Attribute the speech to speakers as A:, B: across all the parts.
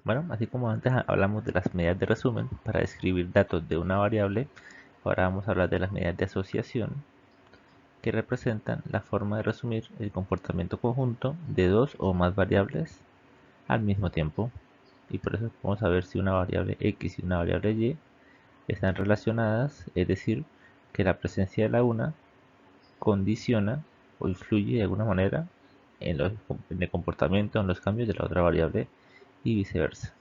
A: Bueno, así como antes hablamos de las medidas de resumen para describir datos de una variable, ahora vamos a hablar de las medidas de asociación que representan la forma de resumir el comportamiento conjunto de dos o más variables al mismo tiempo. Y por eso vamos a ver si una variable x y una variable y están relacionadas, es decir, que la presencia de la una condiciona o influye de alguna manera en el comportamiento, en los cambios de la otra variable y viceversa.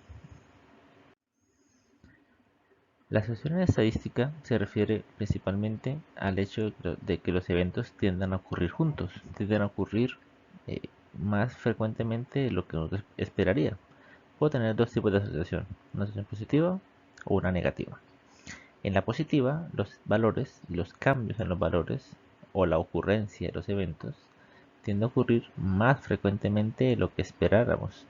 A: La asociación en estadística se refiere principalmente al hecho de que los eventos tiendan a ocurrir juntos, tienden a ocurrir eh, más frecuentemente de lo que uno esperaría. Puedo tener dos tipos de asociación, una asociación positiva o una negativa. En la positiva, los valores y los cambios en los valores o la ocurrencia de los eventos tiende a ocurrir más frecuentemente de lo que esperáramos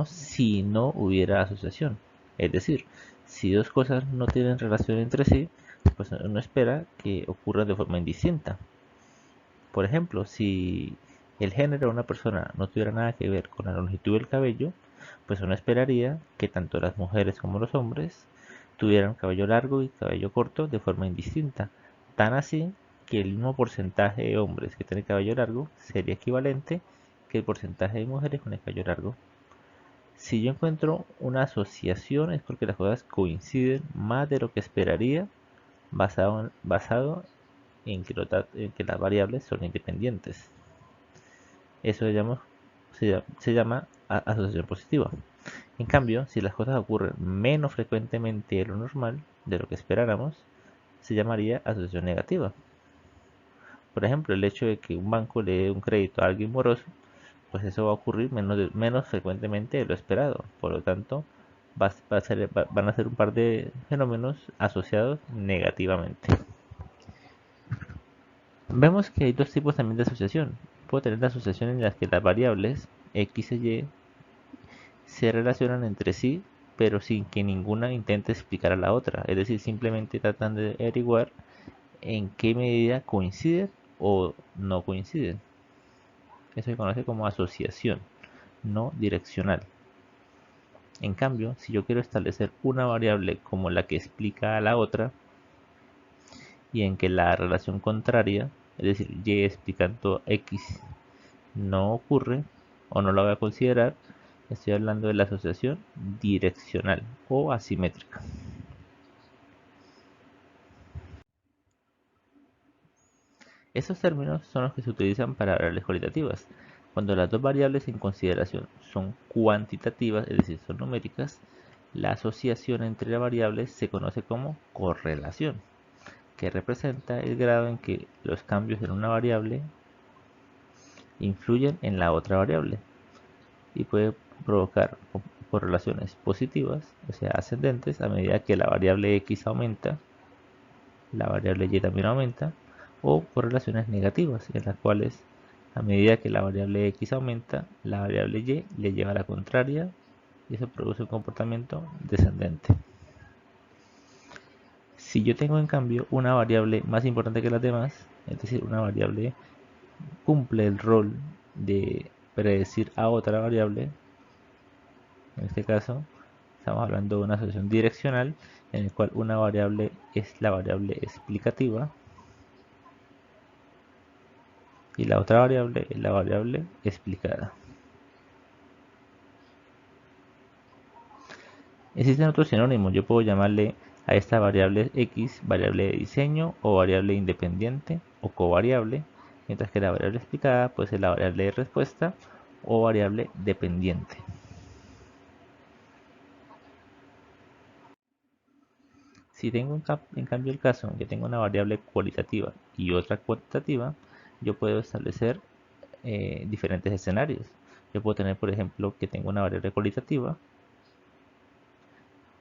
A: si no hubiera asociación. Es decir, si dos cosas no tienen relación entre sí, pues uno espera que ocurran de forma indistinta. Por ejemplo, si el género de una persona no tuviera nada que ver con la longitud del cabello, pues uno esperaría que tanto las mujeres como los hombres tuvieran cabello largo y cabello corto de forma indistinta. Tan así que el mismo porcentaje de hombres que tienen cabello largo sería equivalente que el porcentaje de mujeres con el cabello largo. Si yo encuentro una asociación es porque las cosas coinciden más de lo que esperaría basado en que las variables son independientes. Eso se llama asociación positiva. En cambio, si las cosas ocurren menos frecuentemente de lo normal, de lo que esperáramos, se llamaría asociación negativa. Por ejemplo, el hecho de que un banco le dé un crédito a alguien moroso, pues eso va a ocurrir menos frecuentemente de lo esperado. Por lo tanto, van a ser un par de fenómenos asociados negativamente. Vemos que hay dos tipos también de asociación. Puedo tener la asociación en las que las variables x e y se relacionan entre sí, pero sin que ninguna intente explicar a la otra. Es decir, simplemente tratan de averiguar en qué medida coinciden o no coinciden. Eso se conoce como asociación no direccional. En cambio, si yo quiero establecer una variable como la que explica a la otra y en que la relación contraria, es decir, y explicando x, no ocurre o no la voy a considerar, estoy hablando de la asociación direccional o asimétrica. Estos términos son los que se utilizan para variables cualitativas. Cuando las dos variables en consideración son cuantitativas, es decir, son numéricas, la asociación entre las variables se conoce como correlación, que representa el grado en que los cambios en una variable influyen en la otra variable y puede provocar correlaciones positivas, o sea, ascendentes, a medida que la variable x aumenta, la variable y también aumenta, o correlaciones negativas, en las cuales a medida que la variable x aumenta, la variable y le lleva a la contraria y eso produce un comportamiento descendente. Si yo tengo en cambio una variable más importante que las demás, es decir, una variable cumple el rol de predecir a otra variable, en este caso estamos hablando de una asociación direccional en el cual una variable es la variable explicativa y la otra variable es la variable explicada. Existen otros sinónimos, yo puedo llamarle a esta variable x variable de diseño o variable independiente o covariable, mientras que la variable explicada puede ser la variable de respuesta o variable dependiente. Si tengo en cambio el caso en que tengo una variable cualitativa y otra cuantitativa, yo puedo establecer diferentes escenarios. Yo puedo tener, por ejemplo, que tengo una variable cualitativa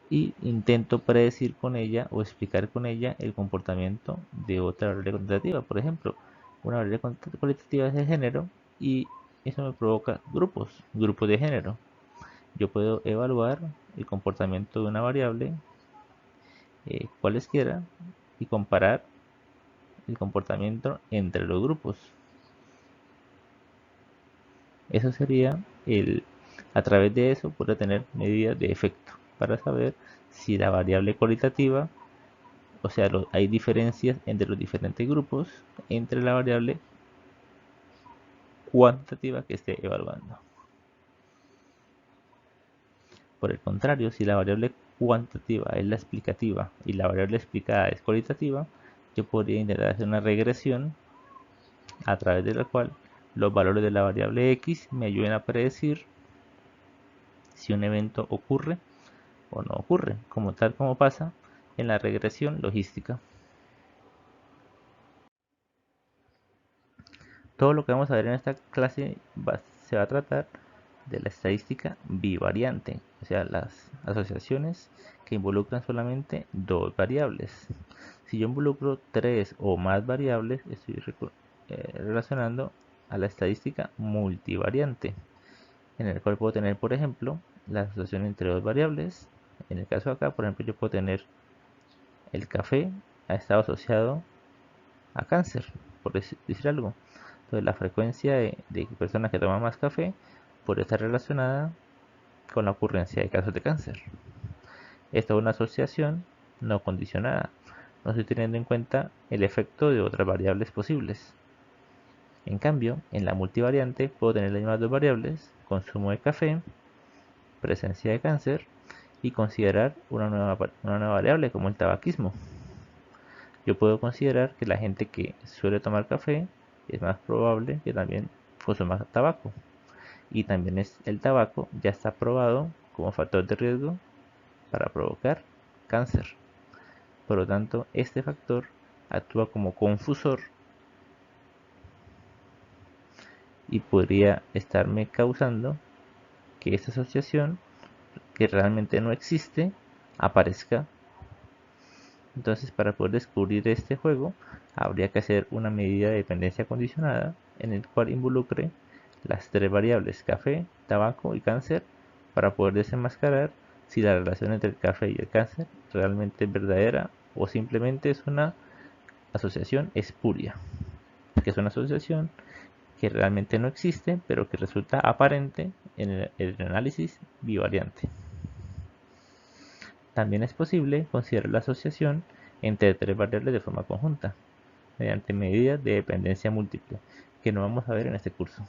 A: y intento predecir con ella o explicar con ella el comportamiento de otra variable cuantitativa. Por ejemplo, una variable cualitativa es el género y eso me provoca grupos de género. Yo puedo evaluar el comportamiento de una variable cualesquiera y comparar el comportamiento entre los grupos. Eso sería A través de eso puede tener medidas de efecto para saber si la variable cualitativa, o sea, hay diferencias entre los diferentes grupos entre la variable cuantitativa que esté evaluando. Por el contrario, si la variable cuantitativa es la explicativa y la variable explicada es cualitativa, yo podría intentar hacer una regresión a través de la cual los valores de la variable x me ayuden a predecir si un evento ocurre o no ocurre, como tal como pasa en la regresión logística. Todo lo que vamos a ver en esta clase se va a tratar de la estadística bivariante, o sea, las asociaciones que involucran solamente dos variables. Si yo involucro tres o más variables, estoy relacionando a la estadística multivariante, en el cual puedo tener, por ejemplo, la asociación entre dos variables. En el caso de acá, por ejemplo, yo puedo tener el café ha estado asociado a cáncer, por decir algo. Entonces, la frecuencia de personas que toman más café puede estar relacionada con la ocurrencia de casos de cáncer. Esta es una asociación no condicionada. No estoy teniendo en cuenta el efecto de otras variables posibles. En cambio, en la multivariante puedo tener las mismas dos variables, consumo de café, presencia de cáncer, y considerar una nueva variable como el tabaquismo. Yo puedo considerar que la gente que suele tomar café es más probable que también consuma tabaco. Y también el tabaco ya está probado como factor de riesgo para provocar cáncer. Por lo tanto, este factor actúa como confusor y podría estarme causando que esta asociación, que realmente no existe, aparezca. Entonces, para poder descubrir este juego, habría que hacer una medida de dependencia condicionada en el cual involucre las tres variables café, tabaco y cáncer para poder desenmascarar si la relación entre el café y el cáncer realmente es verdadera o simplemente es una asociación espuria, que es una asociación que realmente no existe, pero que resulta aparente en el análisis bivariante. También es posible considerar la asociación entre tres variables de forma conjunta, mediante medidas de dependencia múltiple, que no vamos a ver en este curso.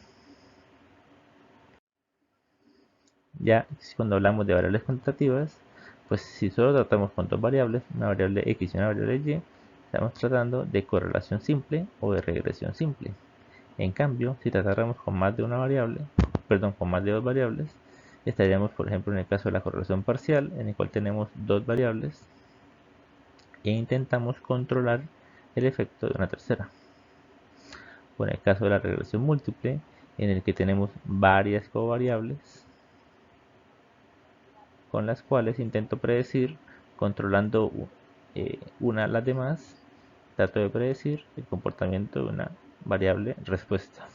A: Ya cuando hablamos de variables cuantitativas, pues si solo tratamos con dos variables, una variable x y una variable y, estamos tratando de correlación simple o de regresión simple. En cambio, si tratáramos con más de una variable, perdón, con más de dos variables, estaríamos, por ejemplo, en el caso de la correlación parcial, en el cual tenemos dos variables e intentamos controlar el efecto de una tercera. O en el caso de la regresión múltiple, en el que tenemos varias covariables con las cuales intento predecir, controlando una a las demás, trato de predecir el comportamiento de una variable respuesta.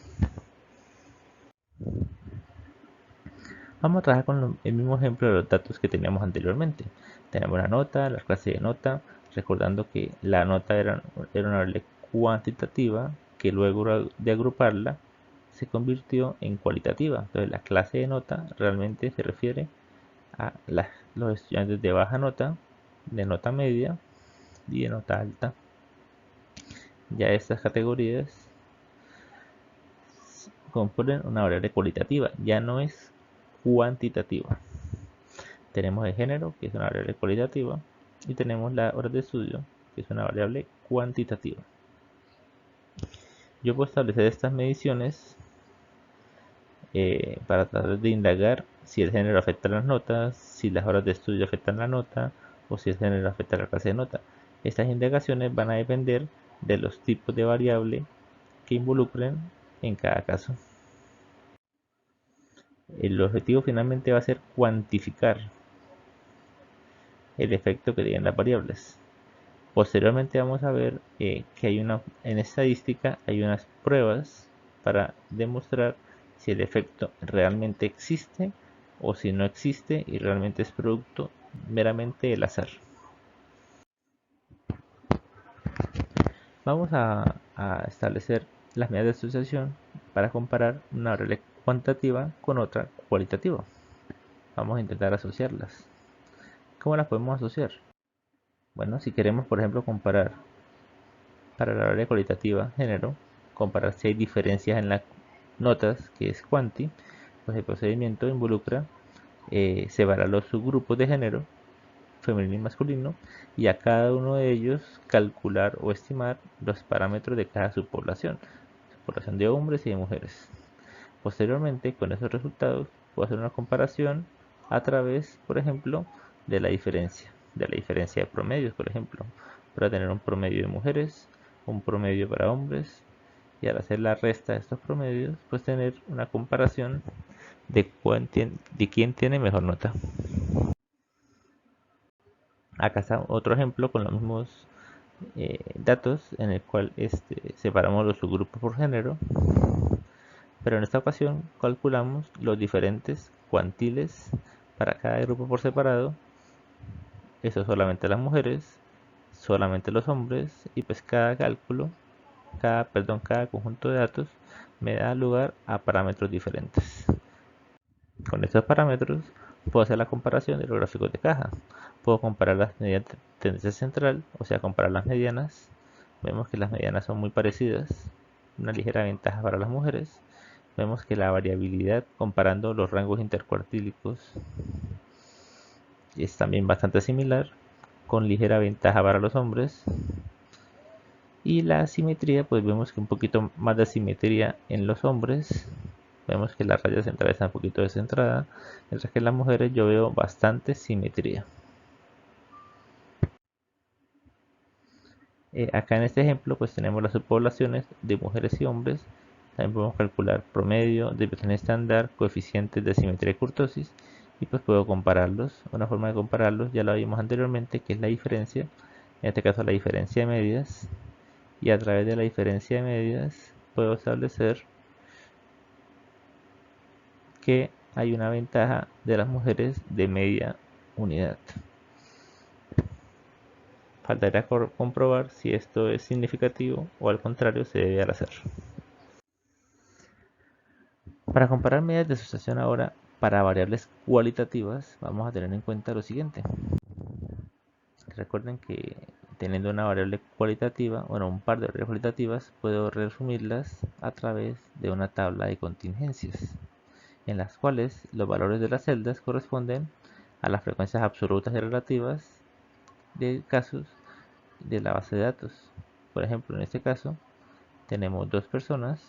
A: Vamos a trabajar con el mismo ejemplo de los datos que teníamos anteriormente. Tenemos la nota, la clase de nota, recordando que la nota era una variable cuantitativa que luego de agruparla se convirtió en cualitativa. Entonces la clase de nota realmente se refiere a los estudiantes de baja nota, de nota media y de nota alta. Ya estas categorías componen una variable cualitativa, ya no es cuantitativa. Tenemos el género, que es una variable cualitativa, y tenemos la hora de estudio, que es una variable cuantitativa. Yo puedo establecer estas mediciones para tratar de indagar si el género afecta las notas, si las horas de estudio afectan la nota o si el género afecta la clase de nota. Estas indagaciones van a depender de los tipos de variable que involucren en cada caso. El objetivo finalmente va a ser cuantificar el efecto que tienen las variables. Posteriormente vamos a ver que en estadística hay unas pruebas para demostrar si el efecto realmente existe o si no existe y realmente es producto meramente del azar. Vamos a establecer las medidas de asociación para comparar una variable cuantitativa con otra cualitativa. vamos a intentar asociarlas. ¿Cómo las podemos asociar? Bueno, si queremos, por ejemplo, comparar para la variable cualitativa género, comparar si hay diferencias en las notas, que es cuanti, pues el procedimiento involucra separar los subgrupos de género, femenino y masculino, y a cada uno de ellos calcular o estimar los parámetros de cada subpoblación, población de hombres y de mujeres. Posteriormente, con esos resultados, puedo hacer una comparación a través, por ejemplo, de la diferencia de promedios, por ejemplo, para tener un promedio de mujeres, un promedio para hombres, y al hacer la resta de estos promedios, pues tener una comparación de quién tiene mejor nota. Acá está otro ejemplo con los mismos datos en el cual separamos los subgrupos por género, pero en esta ocasión calculamos los diferentes cuantiles para cada grupo por separado. Eso solamente las mujeres, solamente los hombres, y pues cada cálculo, cada conjunto de datos me da lugar a parámetros diferentes. Con estos parámetros puedo hacer la comparación de los gráficos de caja. Puedo comparar las medidas de tendencia central, o sea, comparar las medianas. Vemos que las medianas son muy parecidas, una ligera ventaja para las mujeres. Vemos que la variabilidad comparando los rangos intercuartílicos es también bastante similar, con ligera ventaja para los hombres. Y la asimetría, pues vemos que un poquito más de asimetría en los hombres. Vemos que la raya central está un poquito descentrada, mientras que en las mujeres yo veo bastante simetría. Acá en este ejemplo pues tenemos las subpoblaciones de mujeres y hombres. También podemos calcular promedio, desviación estándar, coeficientes de simetría y kurtosis, y pues puedo compararlos. Una forma de compararlos ya lo vimos anteriormente, que es la diferencia, en este caso la diferencia de medias, y a través de la diferencia de medias puedo establecer que hay una ventaja de las mujeres de media unidad. Faltaría comprobar si esto es significativo o al contrario se debe al azar. Para comparar medidas de asociación ahora para variables cualitativas, vamos a tener en cuenta lo siguiente. Recuerden que teniendo una variable cualitativa, bueno, un par de variables cualitativas, puedo resumirlas a través de una tabla de contingencias, en las cuales los valores de las celdas corresponden a las frecuencias absolutas y relativas de casos de la base de datos. Por ejemplo, en este caso tenemos dos personas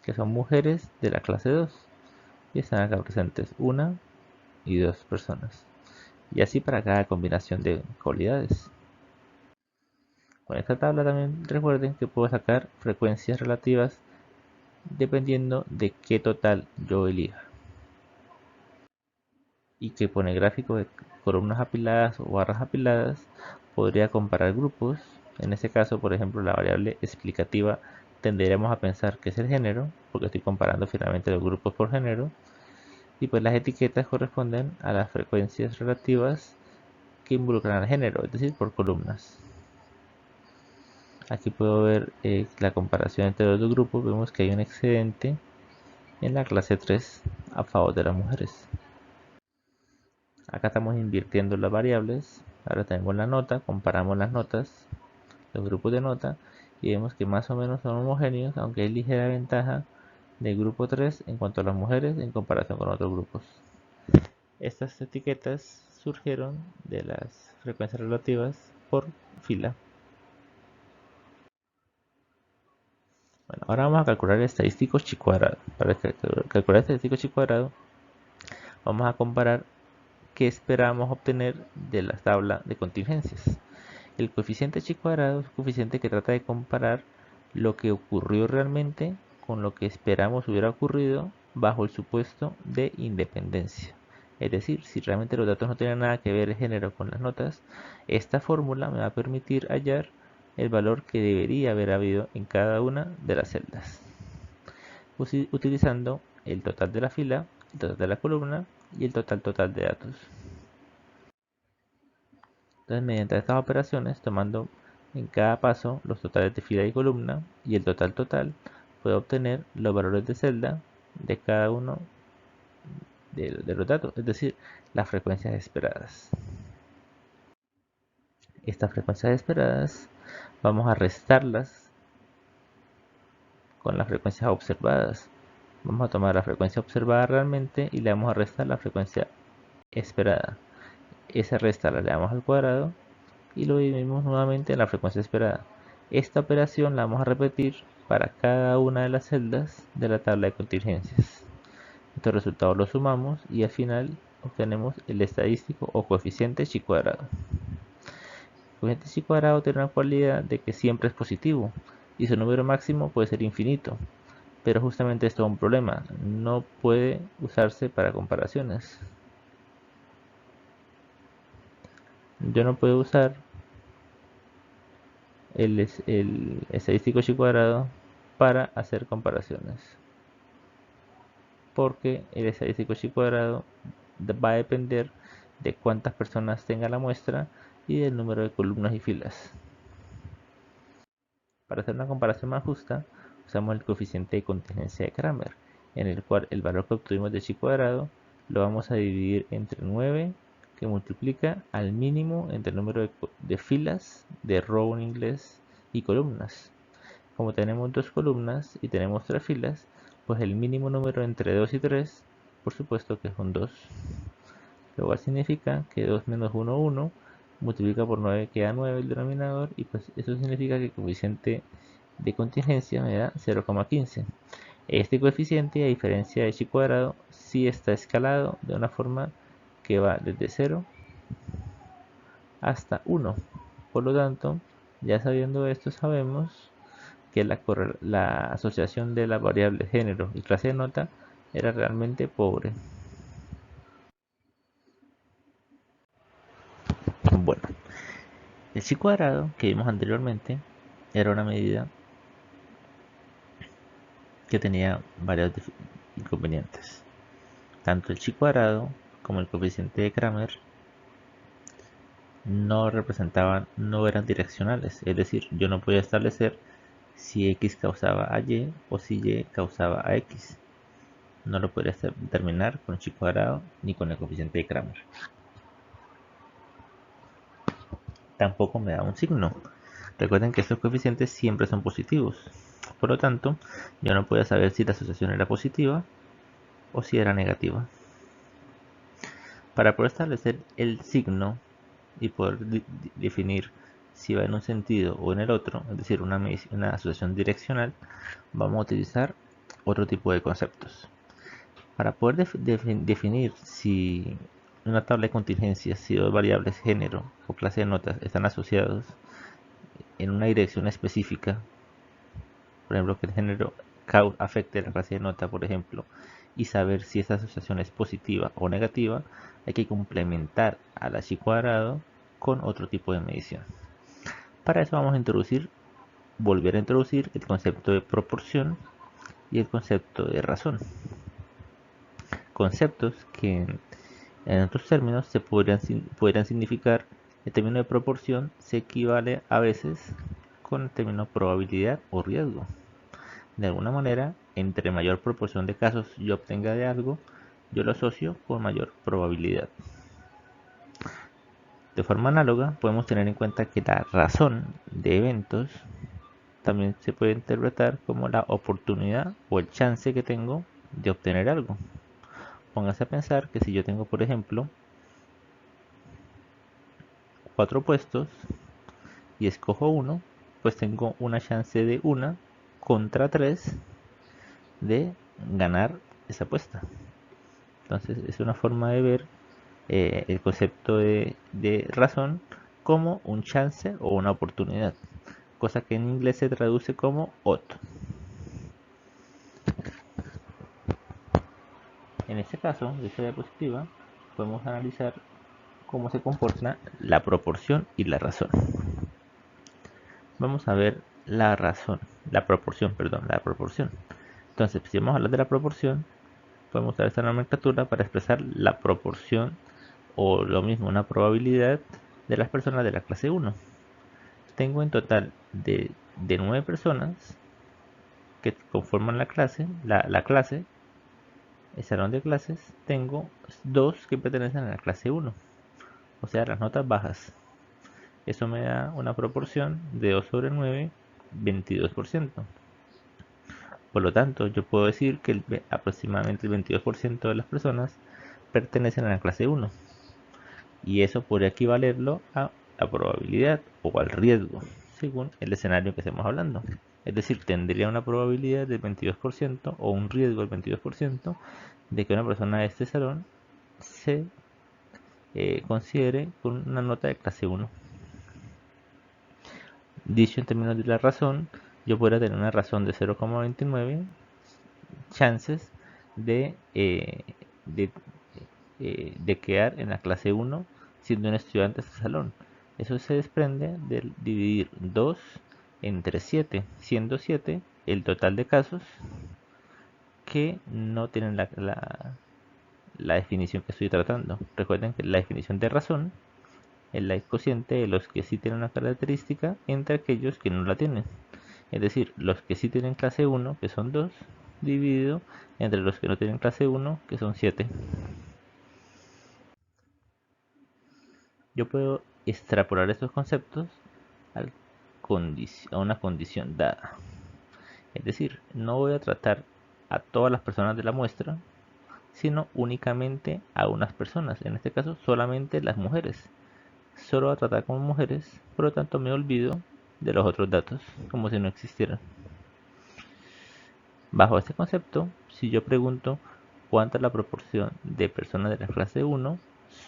A: que son mujeres de la clase 2 y están acá presentes una y dos personas, y así para cada combinación de cualidades. Con esta tabla también recuerden que puedo sacar frecuencias relativas dependiendo de qué total yo elija, y que pone gráfico de columnas apiladas o barras apiladas podría comparar grupos. En este caso, por ejemplo, la variable explicativa tenderemos a pensar que es el género, porque estoy comparando finalmente los grupos por género, y pues las etiquetas corresponden a las frecuencias relativas que involucran al género, es decir, por columnas. Aquí puedo ver la comparación entre los dos grupos. Vemos que hay un excedente en la clase 3 a favor de las mujeres. Acá estamos invirtiendo las variables. Ahora tenemos la nota, comparamos las notas, los grupos de nota, y vemos que más o menos son homogéneos, aunque hay ligera ventaja del grupo 3 en cuanto a las mujeres en comparación con otros grupos. Estas etiquetas surgieron de las frecuencias relativas por fila. Bueno, ahora vamos a calcular el estadístico chi cuadrado. Para calcular el estadístico chi cuadrado, vamos a comparar qué esperamos obtener de la tabla de contingencias. El coeficiente chi cuadrado es un coeficiente que trata de comparar lo que ocurrió realmente con lo que esperamos hubiera ocurrido bajo el supuesto de independencia. Es decir, si realmente los datos no tienen nada que ver el género con las notas, esta fórmula me va a permitir hallar el valor que debería haber habido en cada una de las celdas, utilizando el total de la fila, el total de la columna y el total de datos. Entonces, mediante estas operaciones, tomando en cada paso los totales de fila y columna y el total, puedo obtener los valores de celda de cada uno de los datos, es decir, las frecuencias esperadas. Estas frecuencias esperadas vamos a restarlas con las frecuencias observadas. Vamos a tomar la frecuencia observada realmente y le vamos a restar la frecuencia esperada. Esa resta la le damos al cuadrado y lo dividimos nuevamente en la frecuencia esperada. Esta operación la vamos a repetir para cada una de las celdas de la tabla de contingencias. Estos resultados los sumamos y al final obtenemos el estadístico o coeficiente chi cuadrado. El coeficiente chi cuadrado tiene una cualidad de que siempre es positivo y su número máximo puede ser infinito, pero justamente esto es un problema, no puede usarse para comparaciones. Yo no puedo usar el estadístico chi cuadrado para hacer comparaciones, porque el estadístico chi cuadrado va a depender de cuántas personas tenga la muestra y del número de columnas y filas. Para hacer una comparación más justa, usamos el coeficiente de contingencia de Kramer, en el cual el valor que obtuvimos de chi cuadrado lo vamos a dividir entre 9, que multiplica al mínimo entre el número de filas, de row en inglés, y columnas. Como tenemos dos columnas y tenemos tres filas, pues el mínimo número entre 2 y 3, por supuesto que son 2. Lo cual significa que 2 menos 1, 1, multiplica por 9 queda 9 el denominador, y pues eso significa que el coeficiente de contingencia me da 0,15. Este coeficiente, a diferencia de chi cuadrado, sí está escalado de una forma que va desde 0 hasta 1. Por lo tanto, ya sabiendo esto, sabemos que la asociación de las variables género y clase de nota era realmente pobre. Bueno, el chi cuadrado que vimos anteriormente era una medida que tenía varios inconvenientes. Tanto el chi cuadrado como el coeficiente de Kramer no eran direccionales, es decir, yo no podía establecer si x causaba a y o si y causaba a x. No lo podría determinar con chi cuadrado ni con el coeficiente de Kramer. Tampoco me da un signo. Recuerden que estos coeficientes siempre son positivos. Por lo tanto, yo no podía saber si la asociación era positiva o si era negativa. Para poder establecer el signo y poder definir si va en un sentido o en el otro, es decir, una asociación direccional, vamos a utilizar otro tipo de conceptos. Para poder definir si una tabla de contingencias, si dos variables género o clase de notas están asociados en una dirección específica, por ejemplo, que el género afecte la clase de nota, por ejemplo, y saber si esa asociación es positiva o negativa, hay que complementar a la chi cuadrado con otro tipo de medición. Para eso vamos a volver a introducir el concepto de proporción y el concepto de razón. Conceptos que en otros términos podrían significar el término de proporción se equivale a veces con el término probabilidad o riesgo. De alguna manera, entre mayor proporción de casos yo obtenga de algo, yo lo asocio con mayor probabilidad. De forma análoga, podemos tener en cuenta que la razón de eventos también se puede interpretar como la oportunidad o el chance que tengo de obtener algo. Póngase a pensar que si yo tengo, por ejemplo, 4 puestos y escojo uno, pues tengo una chance de 1 contra 3 de ganar esa apuesta. Entonces es una forma de ver el concepto de razón como un chance o una oportunidad, cosa que en inglés se traduce como odd. En este caso, de esta diapositiva, podemos analizar cómo se comporta la proporción y la razón. Vamos a ver la proporción. Entonces, si vamos a hablar de la proporción, podemos usar esta nomenclatura para expresar la proporción o lo mismo, una probabilidad de las personas de la clase 1. Tengo en total de 9 personas que conforman la clase, el salón de clases tengo dos que pertenecen a la clase 1, o sea, las notas bajas. Eso me da una proporción de 2 sobre 9, 22%. Por lo tanto, yo puedo decir que aproximadamente el 22% de las personas pertenecen a la clase 1. Y eso podría equivalerlo a la probabilidad o al riesgo, según el escenario que estemos hablando. Es decir, tendría una probabilidad del 22% o un riesgo del 22% de que una persona de este salón se considere con una nota de clase 1. Dicho en términos de la razón, yo podría tener una razón de 0,29 chances de, de, de quedar en la clase 1 siendo un estudiante de este salón. Eso se desprende de dividir 2 entre 7, siendo 7 el total de casos que no tienen la definición que estoy tratando. Recuerden que la definición de razón es la cociente de los que sí tienen una característica entre aquellos que no la tienen. Es decir, los que sí tienen clase 1, que son 2, dividido entre los que no tienen clase 1, que son 7. Yo puedo extrapolar estos conceptos a una condición dada. Es decir, no voy a tratar a todas las personas de la muestra, sino únicamente a unas personas, en este caso solamente las mujeres. Solo voy a tratar con mujeres, por lo tanto me olvido de los otros datos, como si no existieran. Bajo este concepto, si yo pregunto cuánta es la proporción de personas de la clase 1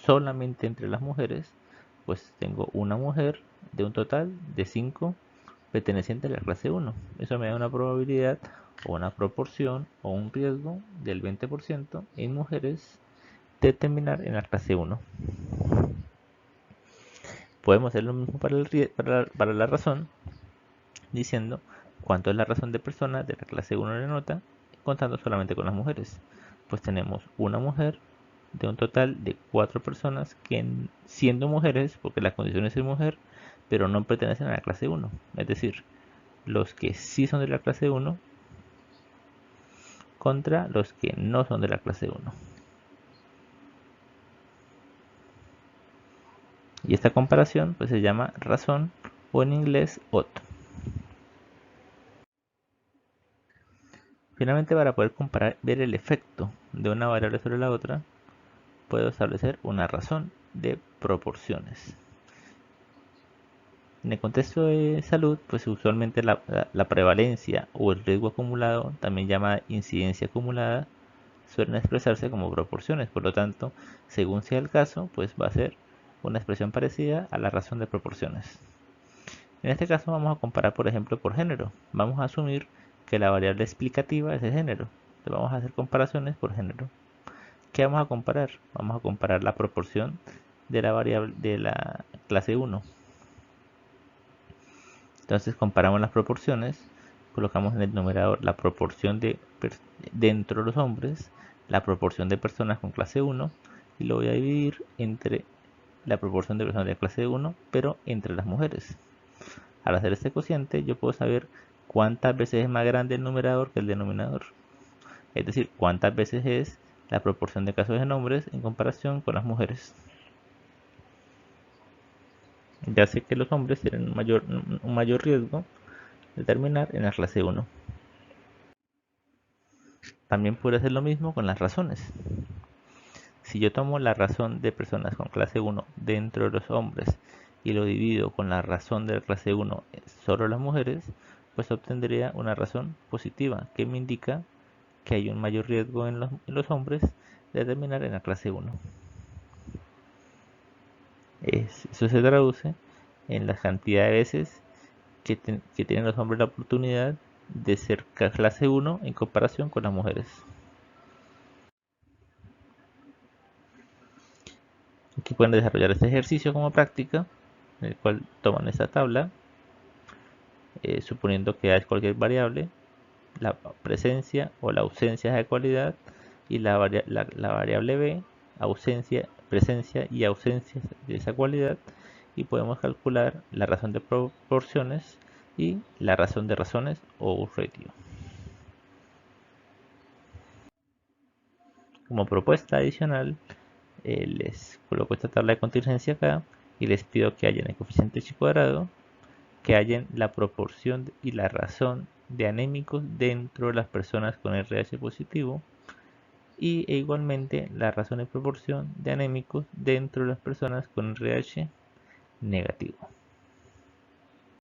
A: solamente entre las mujeres, pues tengo una mujer de un total de 5 pertenecientes a la clase 1. Eso me da una probabilidad o una proporción o un riesgo del 20% en mujeres de terminar en la clase 1. Podemos hacer lo mismo para la razón, diciendo cuánto es la razón de personas de la clase 1 de nota, contando solamente con las mujeres. Pues tenemos una mujer de un total de 4 personas que, siendo mujeres, porque la condición es ser mujer, pero no pertenecen a la clase 1. Es decir, los que sí son de la clase 1 contra los que no son de la clase 1. Y esta comparación pues se llama razón o en inglés OT. Finalmente, para poder comparar, ver el efecto de una variable sobre la otra, puedo establecer una razón de proporciones. En el contexto de salud, pues usualmente la prevalencia o el riesgo acumulado, también llamada incidencia acumulada, suelen expresarse como proporciones. Por lo tanto, según sea el caso, pues va a ser una expresión parecida a la razón de proporciones. En este caso vamos a comparar, por ejemplo, por género. Vamos a asumir que la variable explicativa es el género. Entonces vamos a hacer comparaciones por género. ¿Qué vamos a comparar? Vamos a comparar la proporción de la variable de la clase 1. Entonces comparamos las proporciones, colocamos en el numerador la proporción dentro de los hombres, la proporción de personas con clase 1 y lo voy a dividir entre la proporción de personas de clase 1, pero entre las mujeres. Al hacer este cociente yo puedo saber cuántas veces es más grande el numerador que el denominador. Es decir, cuántas veces es la proporción de casos en hombres en comparación con las mujeres. Ya sé que los hombres tienen un mayor riesgo de terminar en la clase 1. También puede hacer lo mismo con las razones. Si yo tomo la razón de personas con clase 1 dentro de los hombres y lo divido con la razón de la clase 1 solo las mujeres, pues obtendría una razón positiva que me indica que hay un mayor riesgo en los hombres de terminar en la clase 1. Eso se traduce en la cantidad de veces que tienen los hombres la oportunidad de ser clase 1 en comparación con las mujeres. Aquí pueden desarrollar este ejercicio como práctica, en el cual toman esta tabla, suponiendo que A es cualquier variable, la presencia o la ausencia de cualidad y la variable B, presencia y ausencia de esa cualidad, y podemos calcular la razón de proporciones y la razón de razones o ratio. Como propuesta adicional, les coloco esta tabla de contingencia acá y les pido que haya en el coeficiente chi cuadrado, que haya la proporción y la razón de anémicos dentro de las personas con RH positivo e igualmente la razón y proporción de anémicos dentro de las personas con RH negativo.